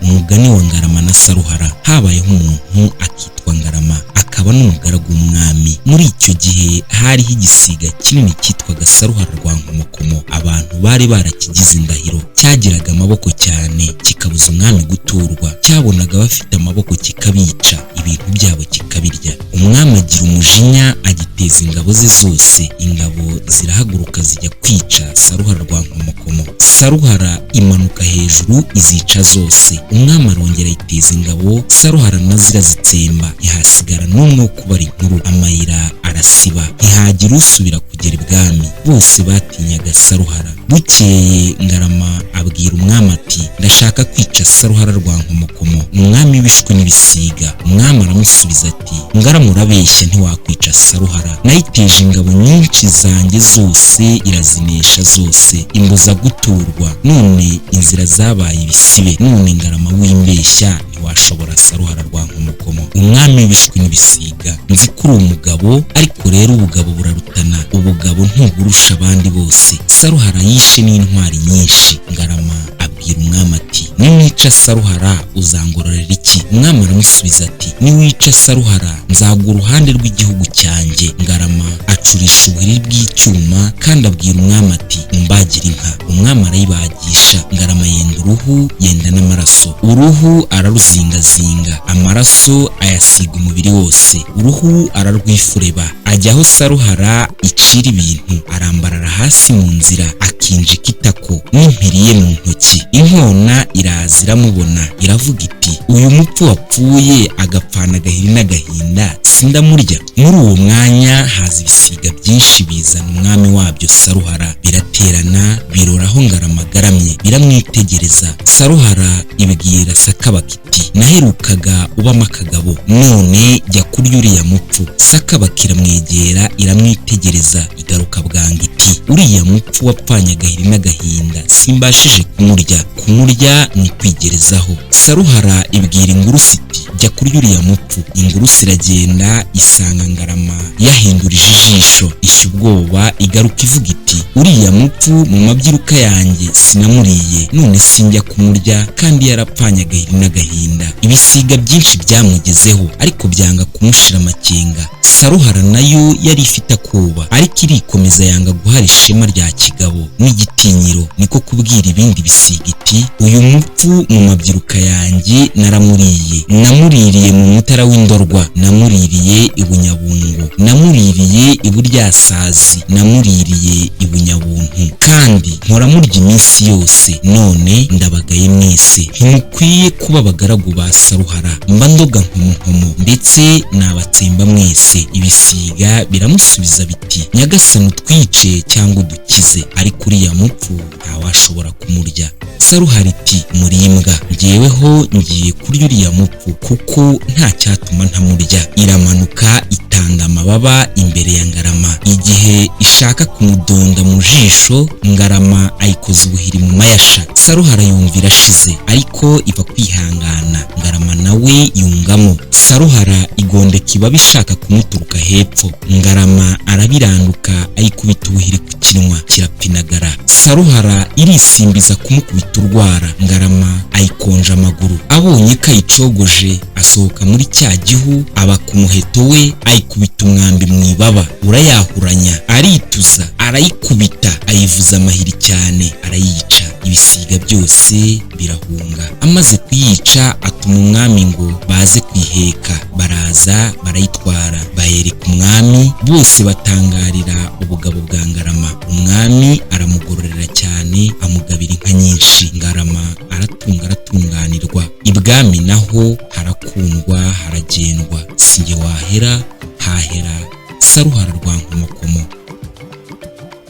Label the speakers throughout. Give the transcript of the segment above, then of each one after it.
Speaker 1: umugani wa Ngarama na Saruhara. Habayeho umuntu akitwa Ngarama, akaba n'umugaragu w'umwami. Muri icyo gihe hariho igisiga kinini cyitwaga Saruhara rwa Nkomokomo. Abantu bari barakigize indahiro. Cyagiraga amaboko cyane, kikabuza umwami guturwa. Cyabonaga bafite amaboko kikabica, ibintu byabo kikabirya. Umwami agira umujinya, agiteza ingabo ze zose. Ingabo zirahaguruka zijya kwica Saruhara rwa Nkomokomo. Saruhara imanuka hejuru izica zose. Umwami arongera ayiteza ingabo, Saruhara nazo irazitsemba. Ntihasigara n'umwe wo kubara inkuru. Amayira arasiba, ntihagira usubira kugera ibwami. Bose batinyaga Saruhara. Bukeye Ngarama abwira umwami ati, ndashaka kwica Saruhara rwa Nkomokomo. Umwami wishwe n'ibisiga. Umwami aramusubiza ati, Ngarama urabeshya, ntiwakwica Saruhara. Nayiteje ingabo nyinshi zanjye zose irazinesha zose, imbuza guturwa. None inzira zabaye ibisibe. None Ngarama w'imbeshya, ntiwashobora Saruhara rwa Nkomokomo. Umwami wishwe n'ibisiga. Nzi ko uri umugabo, ariko rero ubugabo burarutana. Ubugabo ntuburusha abandi bose. Saruhara yishe n'intwari nyinshi. Ngarama abwira umwami ati, niwica Saruhara uzangororera iki? Umwami aramusubiza ati, niwica Saruhara nzaguha uruhande rw'igihugu cyanjye. Ngarama acurisha ubuhiri bw'icyuma kandi abwira umwami ati, umbagira inka. Umwami arayibagisha. Ngarama yenda uruhu, yenda n'amaraso. Uruhu araruzingazinga, amaraso ayasiga umubiri wose. Uruhu ararwifureba. Ajya aho Saruhara icira ibintu, arambarara hasi mu nzira, akinjika itako n'impiri ye mu ntoki. Inkona iraza iramubona, iravuga iti, uyu mupfu wapfuye agapfana agahiri n'agahinda sindamurya. Muri uwo mwanya haza ibisiga byinshi bizana umwami wabyo Saruhara. Biraterana biroraho Ngarama agaramye, biramwitegereza. Saruhara ibwira Sakabaka iti, naherukaga ubamo akagabo, none jya kurya uriya mupfu. Sakabaka iramwegera iramwitegereza, igaruka bwanga iti, uriya mupfu wapfanye agahiri n'agahinda simbashije kumurya. Kumurya ni ukwigerezaho. Saruhara ibwira ingurusi iti, jya kurya uriya mupfu. Ingurusi iragenda isanga Ngarama yahindurije ijisho, ishya ubwoba, igaruka ivuga iti, uriya mupfu mu mabyiruka yanjye sinamuriye, none sinjya kumurya kandi yarapfanye agahiri n'agahinda. Ibisiga byinshi byamugezeho, ariko byanga kumushira amakenga. Saruhara nayo yari ifite akoba, ariko irikomeza yanga guhara ishema rya kigabo n'igitinyiro. Niko kubwira ibindi bisiga iti, uyu mupfu mu mabyiruka yanjye naramuriye. Namuririye mu Mutara w'Indorwa, namuririye i Bunyabungo, namuririye i Buryasazi, namuririye i Bunyabuntu, kandi nkora murya iminsi yose. None ndabagaye mwese, ntimukwiye kuba abagaragu ba Saruhara. Mba ndoga Nkomokomo, ndetse nabatsemba mwese. Ibisiga biramusubiza biti, nyagasani utwice cyangwa udukize, ariko uriya mupfu ntawashobora kumurya. Saruhara iti, murimbwa, njyeweho ngiye kurya uriya mupfu, kuko nta cyatuma ntamurya. Iramanuka itanga amababa imbere ya Ngarama. Igihe ishaka kumudonda mu jisho, Ngarama ayikoza ubuhiri mu mayasha. Saruhara yumva irashize, ariko iva kwihangana. Ngarama nawe yungamo. Saruhara igondeka ibabi ishaka kumuturuka hepfo. Ngarama arabiranduka ayikubita ubuhiri ku kinwa, kirapinagara. Saruhara irisimbiza kumukubita urwara. Ngarama ayikonja amaguru. Abonye ko ayicogoje, asohoka muri cya gihu, aba ku muheto we, ayikubita umwambi mu ibaba, urayahuranya. Arituza, arayikubita, ayivuza amahiri cyane, arayica. Ibisiga byose birahunga. Amaze kuyica, atuma umwami ngo baze kwiheka. Baraza barayitwara, bayereka umwami. Bose batangarira ubugabo bwa Ngarama. Umwami aramugororera cyane, amugabira inka nyinshi. Ngarama aratunga, aratunganirwa. Ibwami naho harakundwa, haragendwa. Sinjye wahera, hahera Saruhara rwa Nkomokomo.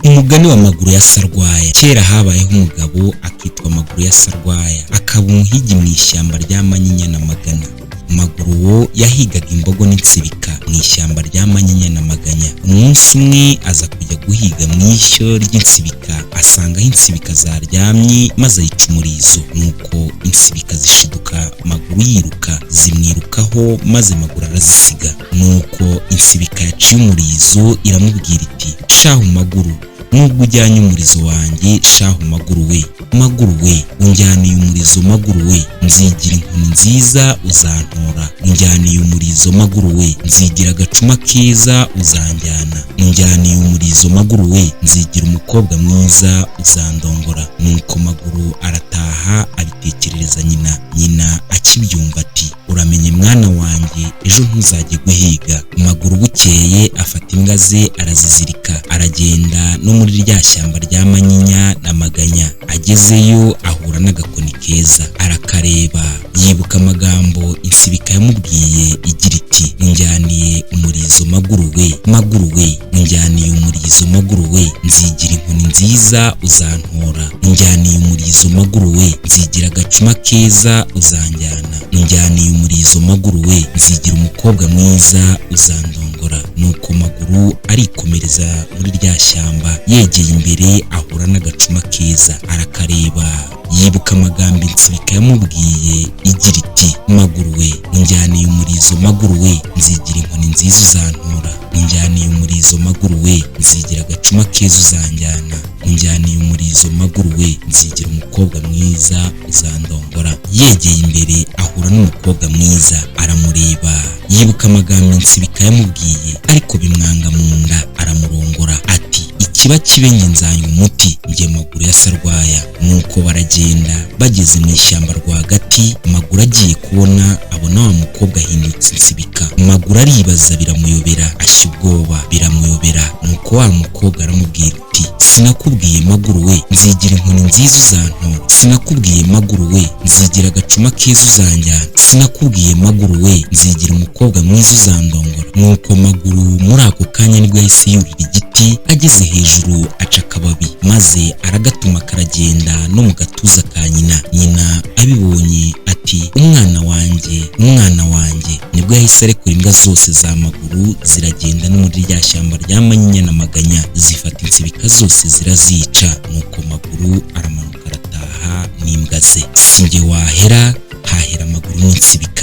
Speaker 1: Umugani wa Maguru ya Sarwaya. Kera habayeho umugabo akitwa Maguru ya Sarwaya, akaba umuhigi mu ishyamba rya Manyinya na Magana. Maguru wo yahigaga imbogo n'insibika mu ishyamba rya Manyinya na Maganya. Umunsi umwe aza kujya guhiga mu ishyo ry'insibika, asangaho insibika zaryamye, maze ayica umurizo. Nuko insibika zishiduka Maguru yiruka, zimwirukaho, maze Maguru arazisiga. Nuko insibika yaciye umurizo iramubwira iti, shahu Maguru, nubwo ujyanye umurizo wanjye shahu Maguru we, Maguru we unjyaniye umurizo Maguru we nzigira inkoni nziza uzantora. Unjyaniye umurizo Maguru we nzigira agacuma keza uzanjyana. Unjyaniye umurizo Maguru we nzigira umukobwa mwiza uzandongora. Nuko Maguru arataha abitekerereza nyina. Nyina akibyumva ati uramenye mwana wanjye ejo ntuzajye guhiga. Maguru bukeye afata imbwa ze arazizirika aragenda no muri rya shyamba rya Manyinya na Maganya. Agezeyo ahura n'agakoni keza arakareba, yibuka amagambo insibika yamubwiye igira iti unjyaniye umurizo Maguru we, Maguru we unjyaniye umurizo Maguru we nzigira inkoni nziza uzantora. Unjyaniye umurizo Maguru we nzigira agacuma keza uzanjyana. Unjyaniye umurizo Maguru we nzigira umukobwa mwiza uzandongora. Nuko Maguru arikomereza muri rya shyamba, yegeye imbere ahura n'agacuma keza arakareba, yibuka amagambo insibika yamubwiye igira iti Maguru we unjyaniye umurizo Maguru we nzigira inkoni nziza uzantora. Unjyaniye umurizo Maguru we nzigira agacuma keza uzanjyana. Unjyaniye umurizo Maguru we nzigira umukobwa mwiza uzandongora. Yegeye imbere ahura n'umukobwa mwiza aramureba, yibuka amagambo insibika yamubwiye ariko bimwanga mu nda aramurongora ati ikiba kibe njye nzanywa umuti njye Maguru ya Sarwaya. Nuko baragenda bageze mu ishyamba rwagati. Maguru agiye kubona abona wa mukobwa ahindutse insibika. Maguru aribaza biramuyobera, ashya ubwoba biramuyobera. Nuko wa mukobwa aramubwira ati sinakubwiye Maguru we nzigira inkoni nziza uzantora. Sinakubwiye Maguru we nzigira agacuma keza uzanjyana. Sinakubwiye Maguru we nzigira umukobwa mwiza uzandongora. Nuko Maguru muri ako kanya nibwo yahise yurira igiti, ageze hejuru aca akababi maze aragatuma karagenda no mu gatuza ka nyina. Nyina abibonye ati umwana wanjye, umwana wanjye. Nibwo yahise arekura imbwa zose za Maguru ziragenda no muri rya shyamba rya Manyinya na Maganya zifata insibika zose zirazica. Nuko Maguru aramanuka arataha n'imbwa ze. Sinjye wahera hahera Maguru n'insibika.